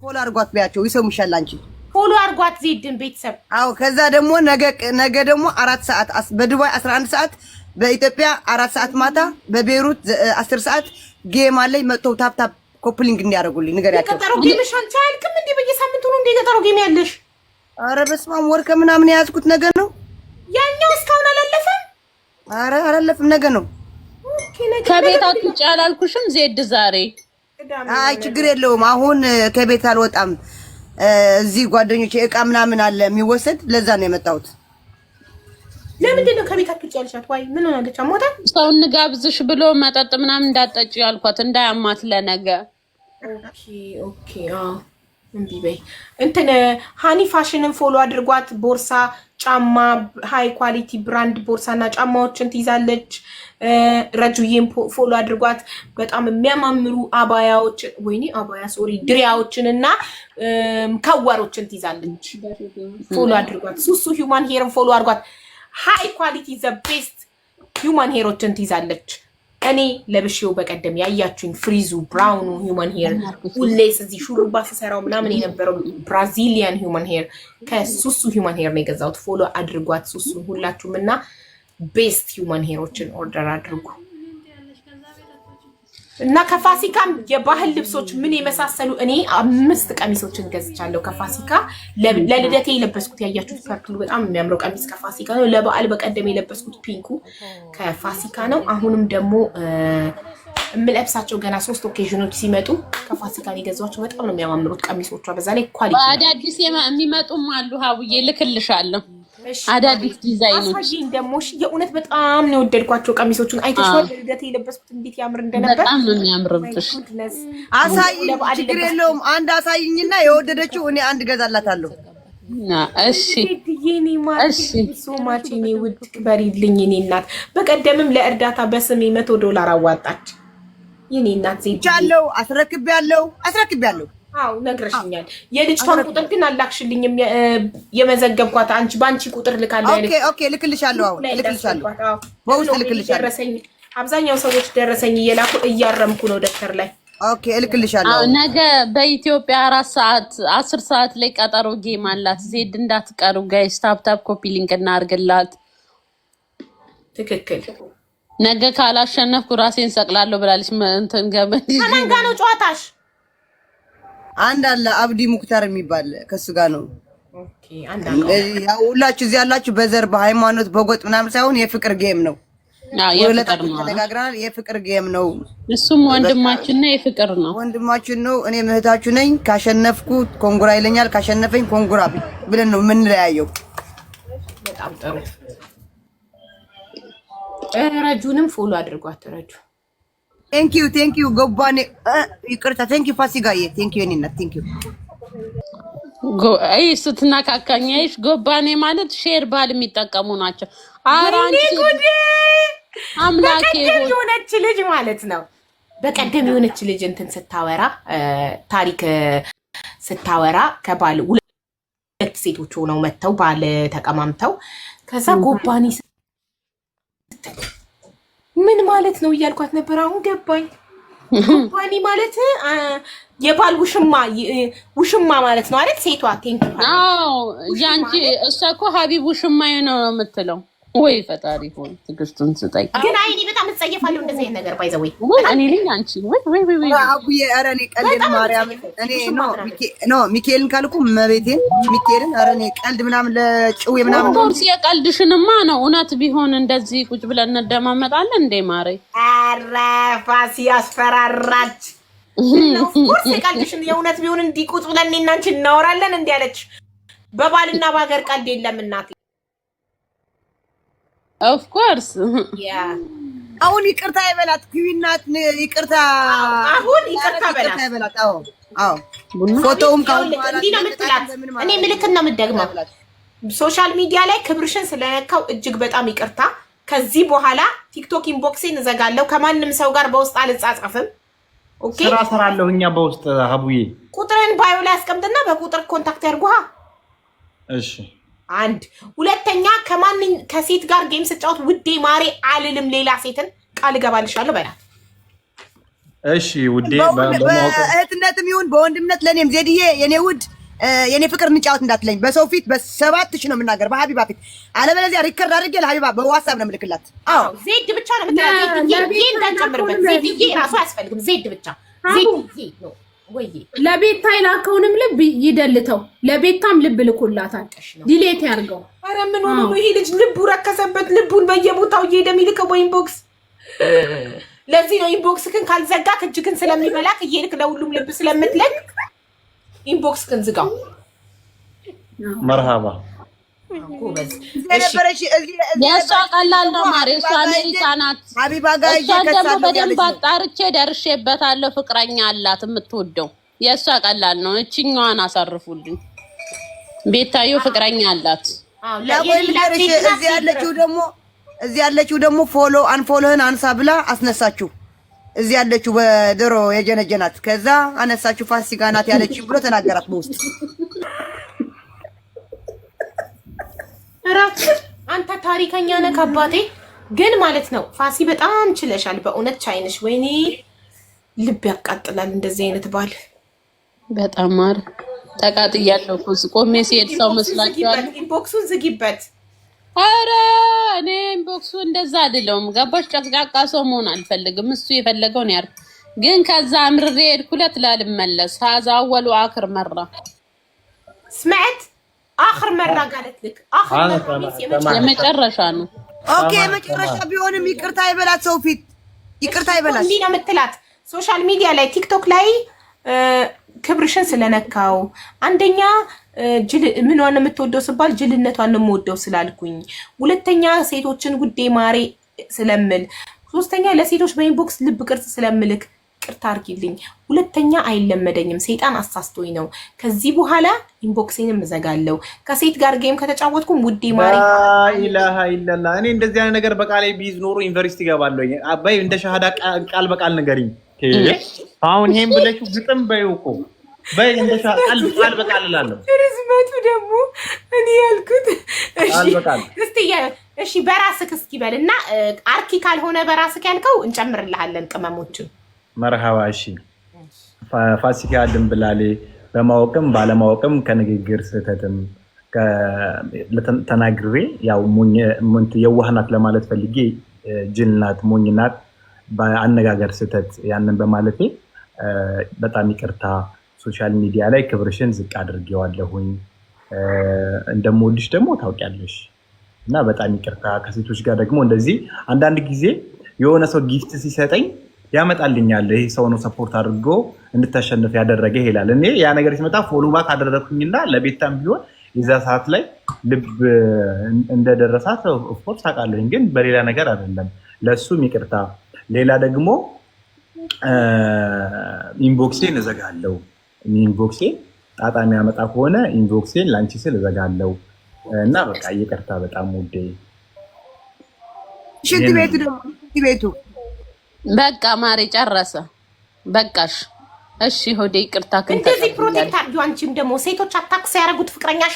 ፎሎ አድርጓት ቢያቸው ይሰሙሻል አንቺ ፎሎ አድርጓት ዜድን ቤተሰብ አው ከዛ ደግሞ ነገ ደግሞ 4 ሰዓት በዱባይ 11 ሰዓት በኢትዮጵያ 4 ሰዓት ማታ በቤይሩት 10 ሰዓት ጌም አለኝ መጥተው ታፕ ኮፕሊንግ እንዲያደርጉልኝ ንገሪያቸው የቀጠሮ ጌም ሻንቻ አልክም እንዴ በየሳምንቱ ነው እንዴ የቀጠሮ ጌም ያለሽ አረ በስመ አብ ወር ከምናምን የያዝኩት ነገር ነው ያኛው እስካሁን አላለፈም አረ አላለፈም ነገር ነው ከቤታችሁ ጫላልኩሽም ዜድ ዛሬ አይ ችግር የለውም አሁን ከቤት አልወጣም እዚህ ጓደኞቼ እቃ ምናምን አለ የሚወሰድ ለዛ ነው የመጣሁት ለምንድን ነው ከቤታችሁ ጫልሻት ወይ ምን ሆነለች አሞታ ሰው እንጋብዝሽ ብሎ መጠጥ ምናምን እንዳጠጪ ያልኳት እንዳያማት ለነገ ኦኬ እንዴ በይ እንትን ሃኒ ፋሽንን ፎሎ አድርጓት ቦርሳ ጫማ ሃይ ኳሊቲ ብራንድ ቦርሳና ጫማዎችን ትይዛለች ረጁዬም ፎሎ አድርጓት በጣም የሚያማምሩ አባያዎች ወይኔ አባያ ሶሪ ድሪያዎችንና ከወሮችን ትይዛለች ፎሎ አድርጓት ሱሱ ሂውማን ሄርን ፎሎ አድርጓት ሃይ ኳሊቲ ዘ ቤስት ሂውማን ሄሮችን ትይዛለች እኔ ለብሼው በቀደም ያያችሁኝ ፍሪዙ ብራውኑ ሂውማን ሄር ሁሌስ እዚህ ሹሩባ ሲሰራው ምናምን የነበረው ብራዚሊያን ሂውማን ሄር ከሱሱ ሂውማን ሄር ነው የገዛሁት ፎሎ አድርጓት ሱሱን ሁላችሁም እና ቤስት ሂውማን ሄሮችን ኦርደር አድርጉ እና ከፋሲካም የባህል ልብሶች ምን የመሳሰሉ እኔ 5 ቀሚሶችን ገዝቻለሁ ከፋሲካ ለልደቴ የለበስኩት ያያችሁት ፐርፕሉ በጣም የሚያምረው ቀሚስ ከፋሲካ ነው ለበዓል በቀደም የለበስኩት ፒንኩ ከፋሲካ ነው አሁንም ደግሞ እምለብሳቸው ገና 3 ኦኬዥኖች ሲመጡ ከፋሲካን የገዛኋቸው በጣም ነው የሚያማምሩት ቀሚሶቿ በዛ ላይ ኳሊቲ አዳዲስ የሚመጡም አሉ ሀቡዬ ልክልሻለሁ አዳዲስ ዲዛይኖች አሳይኝ ደግሞ የእውነት በጣም ነው ወደድኳቸው ቀሚሶቹን አይተሽዋል ለልደቴ የለበስኩት እንዴት ያምር እንደነበር በጣም ነው የሚያምርብሽ አሳይኝ ችግር የለውም አንድ አሳይኝና የወደደችው እኔ አንድ ገዛላታለሁ እሺ እሺ ሶማቺኒ ውድ ክበሪልኝ የኔ እናት በቀደምም ለእርዳታ በስሜ $100 አዋጣች የኔ እናት ዘይቻለው አስረክቤያለሁ አው ነግረሽኛል የልጅቷን ቁጥር ግን አላክሽልኝ የመዘገብኳት አንቺ ባንቺ ቁጥር ልካለሁ ኦኬ ልክልሻለሁ አሁን ልክልሻለሁ በውስጥ ልክልሻለሁ ደረሰኝ አብዛኛው ሰዎች ደረሰኝ እየላኩ እያረምኩ ነው ደክተር ላይ ኦኬ ልክልሻለሁ ነገ በኢትዮጵያ 4 ሰዓት 10 ሰዓት ላይ ቀጠሮ ጌም አላት ዜድ እንዳትቀሩ ጋይስ ታፕ ኮፒ ሊንክ እናርግላት ትክክል ነገ ካላሸነፍኩ ራሴን ሰቅላለሁ ብላለች እንትን ገበን ማን ጋር ነው ጨዋታሽ አንድ አለ አብዲ ሙክታር የሚባል ከሱ ጋር ነው ኦኬ አንድ ያው ሁላችሁ እዚህ ያላችሁ በዘር በሃይማኖት በጎጥ ምናምን ሳይሆን የፍቅር ጌም ነው የፍቅር ነው ተነጋግረናል የፍቅር ጌም ነው እሱም ወንድማችን ነው የፍቅር ነው ወንድማችን ነው እኔ እህታችሁ ነኝ ካሸነፍኩ ኮንግራ ይለኛል ካሸነፈኝ ኮንግራ ብለን ነው ምን ለያየው በጣም ጥሩ ረጁንም ፎሎ አድርጓት ረጁ ቴንክ ዩ ጎባኔ ይቅርታ ቴንክ ዩ ፋሲካዬ ቴንክ ዩ እኔና ቴንክ ዩ አይ ስትናካካኛይሽ ጎባኔ ማለት ሼር ባል የሚጠቀሙ ናቸው አራንቺ አምላኬ የሆነች ልጅ ማለት ነው በቀደም የሆነች ልጅ እንትን ስታወራ ታሪክ ስታወራ ከባል 2 ሴቶች ሆነው መተው ባል ተቀማምተው ከዛ ጎባኔ ምን ማለት ነው እያልኳት ነበር አሁን ገባኝ ጎባኔ ማለት የባል ውሽማ ማለት ነው አይደል ሴቷ ቴንኪ አዎ ያንቺ እሷ እኮ ሀቢብ ውሽማዬ ነው የምትለው ወይ ፈጣሪ ሆይ ትግስቱን ስጠይ ግን አይኔ በጣም እጸየፋለሁ እንደዚህ አይነት ነገር ባይዘው እኔ ልኝ አንቺ ወይ አቡዬ ኧረ እኔ ቀልድ ማርያም እኔ ኖ ሚካኤልን ካልኩ መቤቴን ሚካኤልን ኧረ እኔ ቀልድ ምናምን ለጭው ምናምን ኦርሲ የቀልድሽንማ ነው እውነት ቢሆን እንደዚህ ቁጭ ብለን እንደማመጣለን እንደ ማሬ ኧረ ፋሲ ያስፈራራች ኦርሲ የቀልድሽን የእውነት ቢሆን እንዲህ ቁጭ ብለን እኔና አንቺ እናወራለን እንዴ አለች በባልና በሀገር ቀልድ የለም እናቴ Of course. Yeah. አሁን ይቅርታ ይበላት ኩዊናት ይቅርታ አሁን ይቅርታ በላት አዎ ፎቶውም ካው እንዲህ ነው የምትላት እኔ ምልክት ነው የምትደግመው ሶሻል ሚዲያ ላይ ክብርሽን ስለነካው እጅግ በጣም ይቅርታ ከዚህ በኋላ ቲክቶክ ኢንቦክሴን እዘጋለሁ ከማንም ሰው ጋር በውስጥ አልጻጻፍም ኦኬ ስራ ሰራለሁ እኛ በውስጥ ሀቡዬ ቁጥርን ባዮ ላይ አስቀምጥና በቁጥር ኮንታክት ያርጉሃ እሺ አንድ ሁለተኛ ከሴት ጋር ጌም ስጫወት ውዴ ማሬ አልልም ሌላ ሴትን ቃል ገባልሻለሁ በላት እሺ ውዴ፣ በእህትነትም ይሁን በወንድምነት ለኔም ዜድዬ የኔ ውድ የኔ ፍቅር እንጫወት እንዳትለኝ። በሰው ፊት በ7000 ነው የምናገር፣ በሀቢባ ፊት። አለበለዚያ ሪከርድ አድርጌ ለሀቢባ በዋትስአፕ ነው የምልክላት። አዎ ዜድ ብቻ ነው የምትለው። ዜድ እንዳንጨምርበት። ዜድዬ ራሱ አያስፈልግም። ዜድ ብቻ ዜድ ነው ወይ? ለቤታ ይላከውንም ልብ ይደልተው። ለቤታም ልብ ልኮላታል። ዲሌት ያርገው። አረ ምን ሆኖ ነው ይሄ ልጅ? ልቡ ረከሰበት። ልቡን በየቦታው እየሄደ የሚልከው በኢንቦክስ። ለዚህ ነው ኢንቦክስ ግን ካልዘጋክ እጅግን ስለሚበላክ እየልክ ለሁሉም ልብ ስለምትለቅ ኢንቦክስ ግን ዝጋው። መርሃባ ጎበዝ። የእሷ ቀላል ነው ማሪ። እሷ አሜሪካ ናት። ሀቢባ ጋር እሷን ደግሞ በደንብ አጣርቼ ደርሼበታለሁ። ፍቅረኛ አላት የምትወደው። የእሷ ቀላል ነው። እችኛዋን አሳርፉልኝ። ቤታዮ ፍቅረኛ አላት። እዚህ ያለችው ደግሞ ፎሎ አንፎሎህን አንሳ ብላ አስነሳችሁ። እዚህ ያለችው በድሮ የጀነጀናት ከዛ አነሳችሁ። ፋሲካ ናት ያለችው ብሎ ተናገራት በውስጥ። አንተ ታሪከኛ ነህ አባቴ። ግን ማለት ነው ፋሲ በጣም ችለሻል በእውነት ቻይንሽ። ወይኔ ልብ ያቃጥላል እንደዚህ አይነት ባል። በጣም ማር ተቃጥያለሁ እኮ ቆሜ ሲሄድ ሰው መስላችኋል። ኢንቦክሱን ዝጊበት። አረ እኔ ኢንቦክሱ እንደዛ አይደለም። ገባሽ? ጨቅጫቃ ሰው መሆን አልፈልግም። እሱ የፈለገው ነው ያርግ። ግን ከዛ አምርሬ ሄድኩለት ላልመለስ هذا اول واخر مره سمعت اخر مره قالت لك اخر مره የመጨረሻ ነው። ኦኬ የመጨረሻ ቢሆንም ይቅርታ ይበላት። ሰው ፊት ይቅርታ ይበላት። ምን ነው የምትላት? ሶሻል ሚዲያ ላይ ቲክቶክ ላይ ክብርሽን ስለነካው አንደኛ ጅል ምን ሆነ የምትወደው ሲባል ጅልነቷን ነው የምወደው ስላልኩኝ፣ ሁለተኛ ሴቶችን ጉዴ ማሬ ስለምል፣ ሶስተኛ ለሴቶች በኢንቦክስ ልብ ቅርጽ ስለምልክ ቅርታ አርጊልኝ፣ ሁለተኛ አይለመደኝም ሰይጣን አሳስቶኝ ነው። ከዚህ በኋላ ኢንቦክሴንም እዘጋለሁ። ከሴት ጋር ጌም ከተጫወትኩም ውዴ ማሬ ኢላሃ ኢላላ። እኔ እንደዚህ አይነት ነገር በቃሌ ቢዝ ኖሮ ዩኒቨርሲቲ ገባለሁ። አባይ እንደ ሻሃዳ ቃል በቃል ንገሪኝ። አሁን ይሄን ብለሽ ግጥም በይው እኮ በይ እንደ ቃል በቃል እላለሁ። ርዝመቱ ደግሞ እኔ ያልኩት እሺ በራስክ እስኪ በልና አርኪ ካልሆነ በራስክ ያልከው እንጨምርልሃለን ቅመሞችን። መርሃባ እሺ። ፋሲካ ድንብላሌ በማወቅም ባለማወቅም ከንግግር ስህተትም ተናግሬ ያው ሞኝ የዋህናት ለማለት ፈልጌ ጅልናት ሞኝናት በአነጋገር ስህተት ያንን በማለቴ በጣም ይቅርታ። ሶሻል ሚዲያ ላይ ክብርሽን ዝቅ አድርጌዋለሁኝ። እንደምወድሽ ደግሞ ታውቂያለሽ እና በጣም ይቅርታ። ከሴቶች ጋር ደግሞ እንደዚህ አንዳንድ ጊዜ የሆነ ሰው ጊፍት ሲሰጠኝ ያመጣልኛል። ይሄ ሰው ነው ሰፖርት አድርጎ እንድታሸንፍ ያደረገ ይላል። እኔ ያ ነገር ሲመጣ ፎሎ ባክ አደረኩኝና ለቤታም ቢሆን የዛ ሰዓት ላይ ልብ እንደደረሳት ኦፍኮርስ ታውቃለሁኝ፣ ግን በሌላ ነገር አይደለም። ለሱም ይቅርታ። ሌላ ደግሞ ኢንቦክሴን እዘጋለሁ። ኢንቦክሴን ጣጣ የሚያመጣ ከሆነ ኢንቦክሴን ላንቺ ስል እዘጋለሁ እና በቃ ይቅርታ በጣም ውዴ። ሽንት ቤቱ ደግሞ ሽንት ቤቱ በቃ ማሬ ጨረሰ። በቃሽ እሺ ሆዴ ይቅርታ። እንደዚህ ፕሮቴክት አድርጊው። አንቺም ደግሞ ሴቶች አታክስ ያደረጉት ፍቅረኛሽ